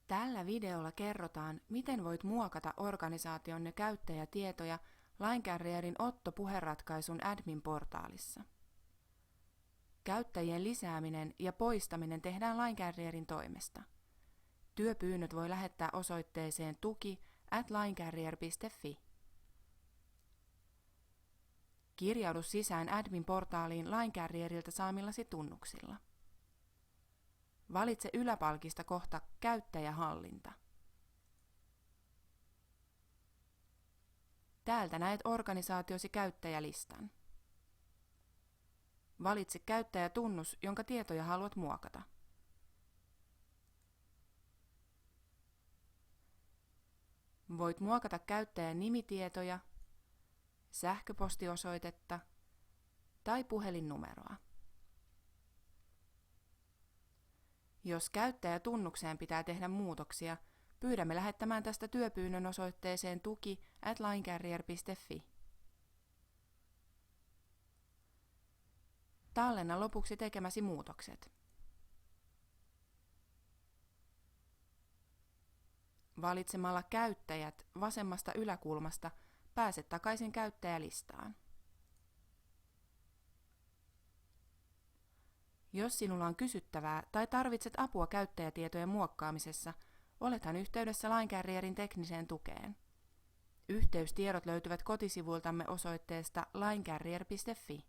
Tällä videolla kerrotaan, miten voit muokata organisaationne käyttäjätietoja Line Carrierin Otto-puheratkaisun admin-portaalissa. Käyttäjien lisääminen ja poistaminen tehdään Line Carrierin toimesta. Työpyynnöt voi lähettää osoitteeseen tuki@linecarrier.fi. Kirjaudu sisään admin-portaaliin Line Carrierilta saamillasi tunnuksilla. Valitse yläpalkista kohta Käyttäjähallinta. Täältä näet organisaatiosi käyttäjälistan. Valitse käyttäjätunnus, jonka tietoja haluat muokata. Voit muokata käyttäjän nimitietoja, sähköpostiosoitetta tai puhelinnumeroa. Jos käyttäjätunnukseen pitää tehdä muutoksia, pyydämme lähettämään tästä työpyynnön osoitteeseen tuki@linecarrier.fi. Tallenna lopuksi tekemäsi muutokset. Valitsemalla Käyttäjät vasemmasta yläkulmasta pääset takaisin käyttäjälistaan. Jos sinulla on kysyttävää tai tarvitset apua käyttäjätietojen muokkaamisessa, olethan yhteydessä Line Carrierin tekniseen tukeen. Yhteystiedot löytyvät kotisivuiltamme osoitteesta linecarrier.fi.